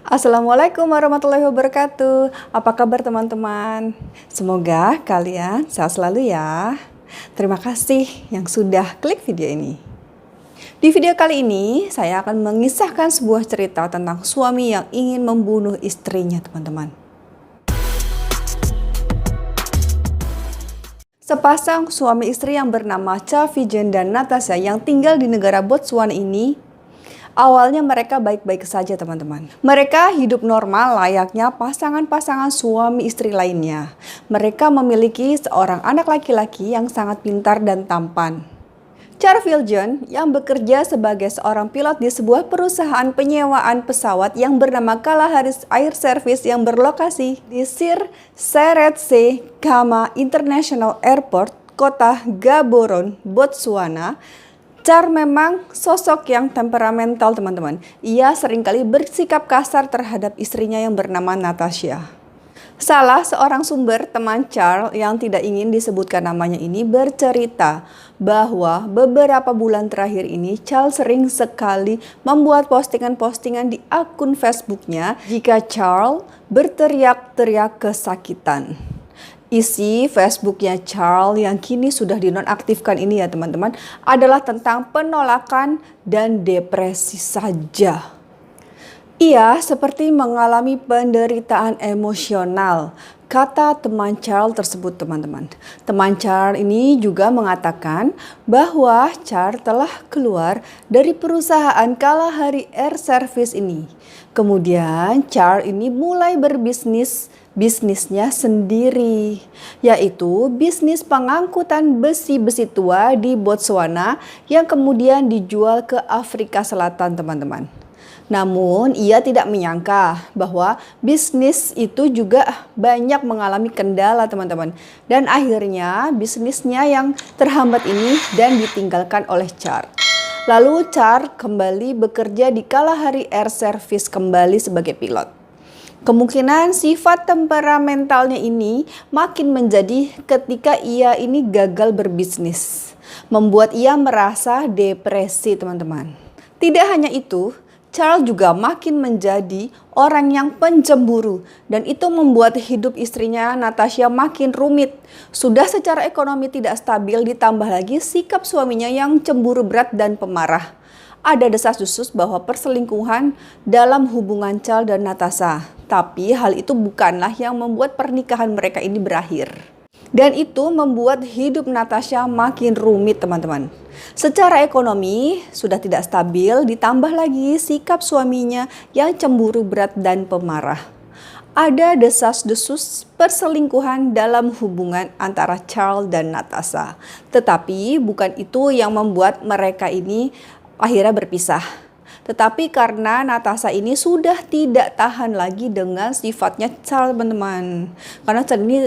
Assalamualaikum warahmatullahi wabarakatuh. Apa kabar teman-teman? Semoga kalian sehat selalu ya. Terima kasih yang sudah klik video ini. Di video kali ini, saya akan mengisahkan sebuah cerita tentang suami yang ingin membunuh istrinya, teman-teman. Sepasang suami istri yang bernama Charles Viggen dan Natasha yang tinggal di negara Botswana ini, awalnya mereka baik-baik saja, teman-teman. Mereka hidup normal layaknya pasangan-pasangan suami istri lainnya. Mereka memiliki seorang anak laki-laki yang sangat pintar dan tampan. Charles Viggen yang bekerja sebagai seorang pilot di sebuah perusahaan penyewaan pesawat yang bernama Kalahari Air Service yang berlokasi di Sir Seretse Khama International Airport, kota Gaborone, Botswana. Charles memang sosok yang temperamental, teman-teman. Ia seringkali bersikap kasar terhadap istrinya yang bernama Natasha. Salah seorang sumber teman Charles yang tidak ingin disebutkan namanya ini bercerita bahwa beberapa bulan terakhir ini Charles sering sekali membuat postingan-postingan di akun Facebooknya jika Charles berteriak-teriak kesakitan. Isi Facebooknya Charles yang kini sudah dinonaktifkan ini ya teman-teman adalah tentang penolakan dan depresi saja. Ia seperti mengalami penderitaan emosional, kata teman Charles tersebut, teman-teman. Teman Charles ini juga mengatakan bahwa Charles telah keluar dari perusahaan Kalahari Air Service ini. Kemudian Charles ini mulai bisnisnya sendiri, yaitu bisnis pengangkutan besi-besi tua di Botswana yang kemudian dijual ke Afrika Selatan, teman-teman. Namun ia tidak menyangka bahwa bisnis itu juga banyak mengalami kendala, teman-teman. Dan akhirnya bisnisnya yang terhambat ini dan ditinggalkan oleh Charles. Lalu Charles kembali bekerja di Kalahari Air Service kembali sebagai pilot. Kemungkinan sifat temperamentalnya ini makin menjadi ketika ia ini gagal berbisnis. Membuat ia merasa depresi, teman-teman. Tidak hanya itu, Charles juga makin menjadi orang yang pencemburu dan itu membuat hidup istrinya Natasha makin rumit. Sudah secara ekonomi tidak stabil ditambah lagi sikap suaminya yang cemburu berat dan pemarah. Ada desas-desus bahwa perselingkuhan dalam hubungan Charles dan Natasha. Tapi hal itu bukanlah yang membuat pernikahan mereka ini berakhir. Dan itu membuat hidup Natasha makin rumit, teman-teman. Secara ekonomi sudah tidak stabil, ditambah lagi sikap suaminya yang cemburu berat dan pemarah. Ada desas-desus perselingkuhan dalam hubungan antara Charles dan Natasha. Tetapi bukan itu yang membuat mereka ini akhirnya berpisah. Tetapi karena Natasha ini sudah tidak tahan lagi dengan sifatnya Charles, teman-teman. Karena Charles ini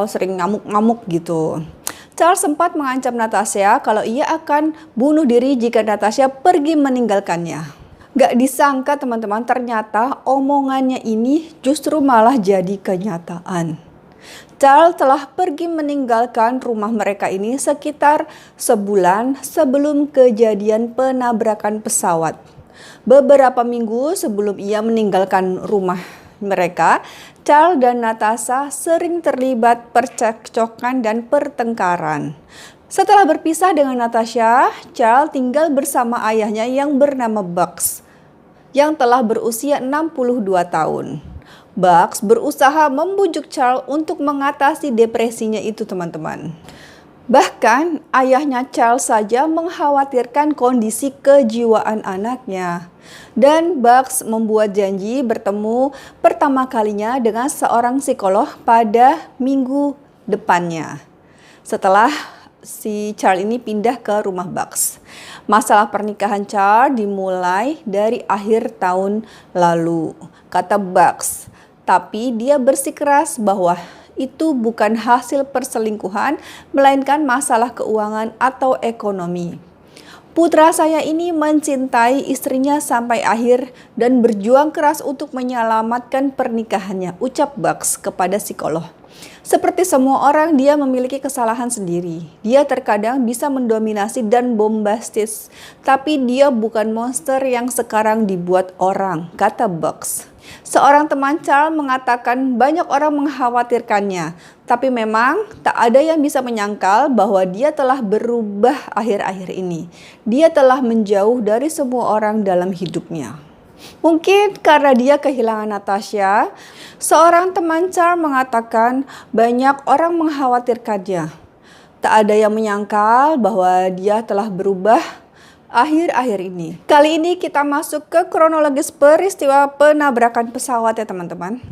sering ngamuk-ngamuk gitu. Charles sempat mengancam Natasha kalau ia akan bunuh diri jika Natasha pergi meninggalkannya. Gak disangka, teman-teman, ternyata omongannya ini justru malah jadi kenyataan. Charles telah pergi meninggalkan rumah mereka ini sekitar sebulan sebelum kejadian penabrakan pesawat. Beberapa minggu sebelum ia meninggalkan rumah mereka, Charles dan Natasha sering terlibat percekcokan dan pertengkaran. Setelah berpisah dengan Natasha, Charles tinggal bersama ayahnya yang bernama Bugs, yang telah berusia 62 tahun. Bugs berusaha membujuk Charles untuk mengatasi depresinya itu, teman-teman. Bahkan ayahnya Charles saja mengkhawatirkan kondisi kejiwaan anaknya. Dan Bugs membuat janji bertemu pertama kalinya dengan seorang psikolog pada minggu depannya. Setelah si Charles ini pindah ke rumah Bugs. Masalah pernikahan Charles dimulai dari akhir tahun lalu, kata Bugs. Tapi dia bersikeras bahwa itu bukan hasil perselingkuhan, melainkan masalah keuangan atau ekonomi. Putra saya ini mencintai istrinya sampai akhir dan berjuang keras untuk menyelamatkan pernikahannya, ucap Bugs kepada psikolog. Seperti semua orang, dia memiliki kesalahan sendiri. Dia terkadang bisa mendominasi dan bombastis, tapi dia bukan monster yang sekarang dibuat orang, kata Bugs. Seorang teman Charles mengatakan banyak orang mengkhawatirkannya, tapi memang tak ada yang bisa menyangkal bahwa dia telah berubah akhir-akhir ini. Dia telah menjauh dari semua orang dalam hidupnya. Mungkin karena dia kehilangan Natasha, seorang teman Charles mengatakan banyak orang mengkhawatirkannya. Tak ada yang menyangkal bahwa dia telah berubah akhir-akhir ini. Kali ini kita masuk ke kronologis peristiwa penabrakan pesawat ya teman-teman.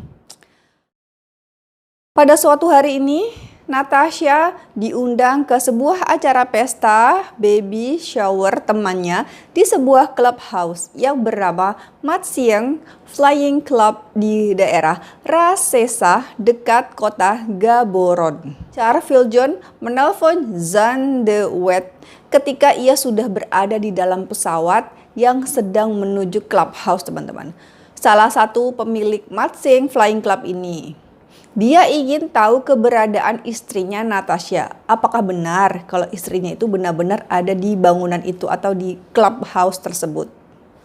Pada suatu hari ini, Natasha diundang ke sebuah acara pesta baby shower temannya di sebuah clubhouse yang bernama Matsieng Flying Club di daerah Rasesa dekat kota Gaborone. Charles Viljoen menelpon Jean de Wet ketika ia sudah berada di dalam pesawat yang sedang menuju clubhouse teman-teman. Salah satu pemilik Matsieng Flying Club ini. Dia ingin tahu keberadaan istrinya Natasha. Apakah benar kalau istrinya itu benar-benar ada di bangunan itu atau di clubhouse tersebut?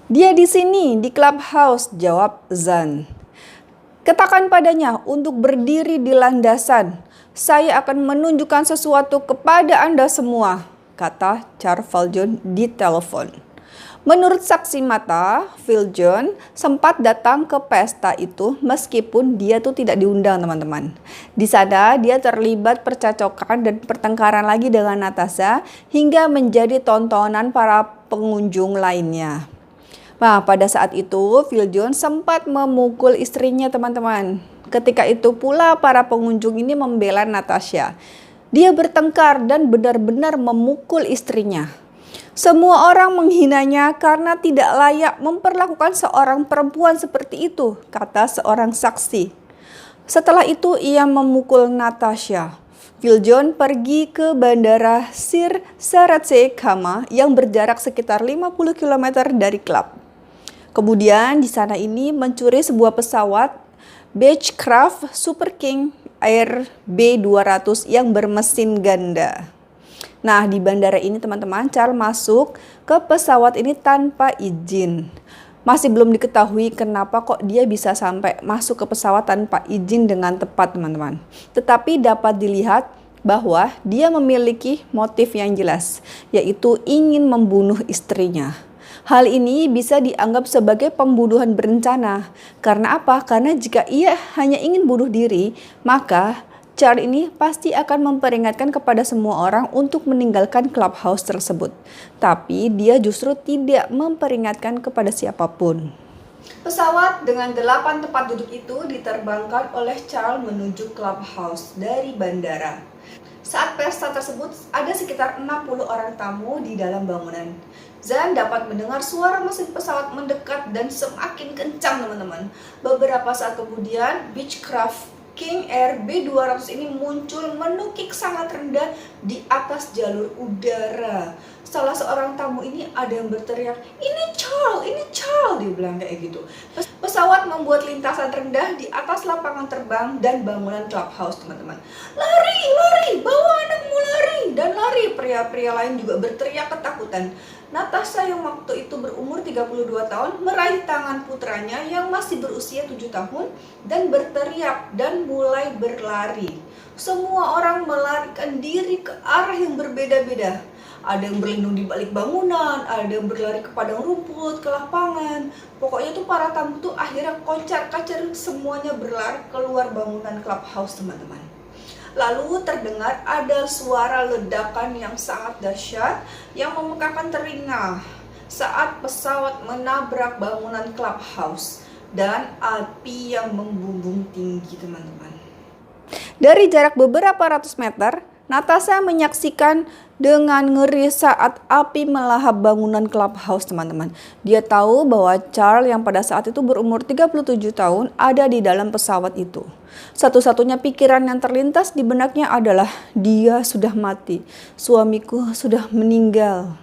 Dia di sini, di clubhouse, jawab Zan. Katakan padanya untuk berdiri di landasan. Saya akan menunjukkan sesuatu kepada Anda semua, kata Charles Viljoen di telepon. Menurut saksi mata, Viljoen sempat datang ke pesta itu meskipun dia tuh tidak diundang teman-teman. Di sana dia terlibat percakapan dan pertengkaran lagi dengan Natasha hingga menjadi tontonan para pengunjung lainnya. Nah, pada saat itu Viljoen sempat memukul istrinya teman-teman. Ketika itu pula para pengunjung ini membela Natasha. Dia bertengkar dan benar-benar memukul istrinya. Semua orang menghinanya karena tidak layak memperlakukan seorang perempuan seperti itu, kata seorang saksi. Setelah itu ia memukul Natasha. Viljoen pergi ke bandara Sir Sarace Khama yang berjarak sekitar 50 km dari klub. Kemudian di sana ini mencuri sebuah pesawat Beechcraft Super King Air B200 yang bermesin ganda. Nah, di bandara ini teman-teman, Charles masuk ke pesawat ini tanpa izin. Masih belum diketahui kenapa kok dia bisa sampai masuk ke pesawat tanpa izin dengan tepat teman-teman. Tetapi dapat dilihat bahwa dia memiliki motif yang jelas, yaitu ingin membunuh istrinya. Hal ini bisa dianggap sebagai pembunuhan berencana. Karena apa? Karena jika ia hanya ingin bunuh diri, maka Charles ini pasti akan memperingatkan kepada semua orang untuk meninggalkan clubhouse tersebut. Tapi dia justru tidak memperingatkan kepada siapapun. Pesawat dengan 8 tempat duduk itu diterbangkan oleh Charles menuju clubhouse dari bandara. Saat pesta tersebut ada sekitar 60 orang tamu di dalam bangunan. Zan dapat mendengar suara mesin pesawat mendekat dan semakin kencang teman-teman. Beberapa saat kemudian Beechcraft King Air B200 ini muncul menukik sangat rendah di atas jalur udara. Salah seorang tamu ini ada yang berteriak, ini Charles, dia bilang kayak gitu. Pesawat membuat lintasan rendah di atas lapangan terbang dan bangunan clubhouse teman-teman. Lari, bawa anakmu lari, dan lari. Pria-pria lain juga berteriak ketakutan. Natasha yang waktu itu berumur 32 tahun meraih tangan putranya yang masih berusia 7 tahun dan berteriak dan mulai berlari. Semua orang melarikan diri ke arah yang berbeda-beda. Ada yang berlindung di balik bangunan, ada yang berlari ke padang rumput, ke lapangan. Pokoknya tuh para tamu tuh akhirnya kocar-kacir semuanya berlari keluar bangunan clubhouse teman-teman. Lalu terdengar ada suara ledakan yang sangat dahsyat yang memekakan telinga saat pesawat menabrak bangunan clubhouse dan api yang membumbung tinggi teman-teman. Dari jarak beberapa ratus meter, Natasha menyaksikan dengan ngeri saat api melahap bangunan clubhouse teman-teman. Dia tahu bahwa Charles yang pada saat itu berumur 37 tahun ada di dalam pesawat itu. Satu-satunya pikiran yang terlintas di benaknya adalah dia sudah mati, suamiku sudah meninggal.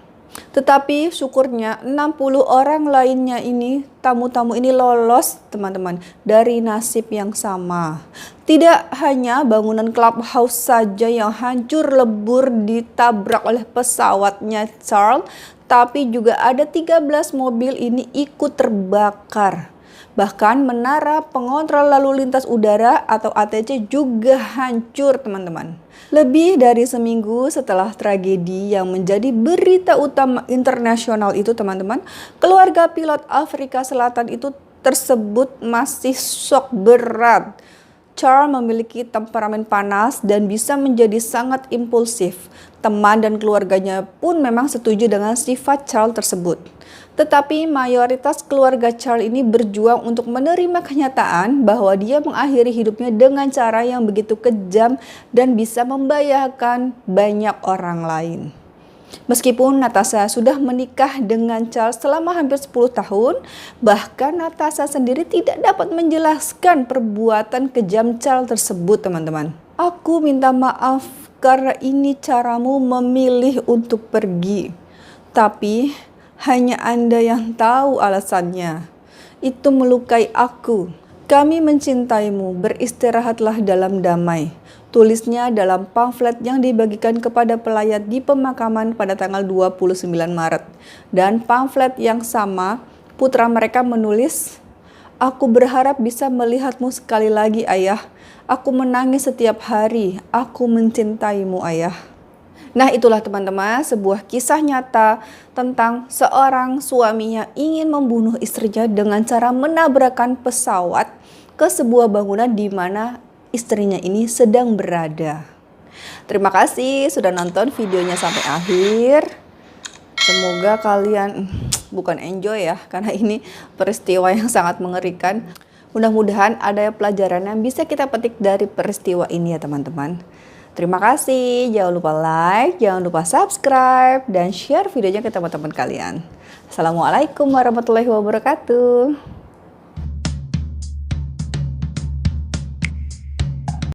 Tetapi syukurnya 60 orang lainnya ini, tamu-tamu ini lolos teman-teman dari nasib yang sama. Tidak hanya bangunan clubhouse saja yang hancur lebur ditabrak oleh pesawatnya Charles, tapi juga ada 13 mobil ini ikut terbakar. Bahkan menara pengontrol lalu lintas udara atau ATC juga hancur, teman-teman. Lebih dari seminggu setelah tragedi yang menjadi berita utama internasional itu, teman-teman, keluarga pilot Afrika Selatan itu tersebut masih shock berat. Charles memiliki temperamen panas dan bisa menjadi sangat impulsif. Teman dan keluarganya pun memang setuju dengan sifat Charles tersebut. Tetapi mayoritas keluarga Charles ini berjuang untuk menerima kenyataan bahwa dia mengakhiri hidupnya dengan cara yang begitu kejam dan bisa membahayakan banyak orang lain. Meskipun Natasha sudah menikah dengan Charles selama hampir 10 tahun, bahkan Natasha sendiri tidak dapat menjelaskan perbuatan kejam Charles tersebut, teman-teman. Aku minta maaf karena ini caramu memilih untuk pergi. Tapi hanya Anda yang tahu alasannya. Itu melukai aku. Kami mencintaimu, beristirahatlah dalam damai. Tulisnya dalam pamflet yang dibagikan kepada pelayat di pemakaman pada tanggal 29 Maret. Dan pamflet yang sama, putra mereka menulis, "Aku berharap bisa melihatmu sekali lagi, Ayah. Aku menangis setiap hari. Aku mencintaimu, Ayah." Nah, itulah teman-teman sebuah kisah nyata tentang seorang suami yang ingin membunuh istrinya dengan cara menabrakkan pesawat ke sebuah bangunan di mana istrinya ini sedang berada. Terima kasih sudah nonton videonya sampai akhir. Semoga kalian bukan enjoy ya, karena ini peristiwa yang sangat mengerikan. Mudah-mudahan ada pelajaran yang bisa kita petik dari peristiwa ini ya teman-teman. Terima kasih, jangan lupa like, jangan lupa subscribe, dan share videonya ke teman-teman kalian. Assalamualaikum warahmatullahi wabarakatuh.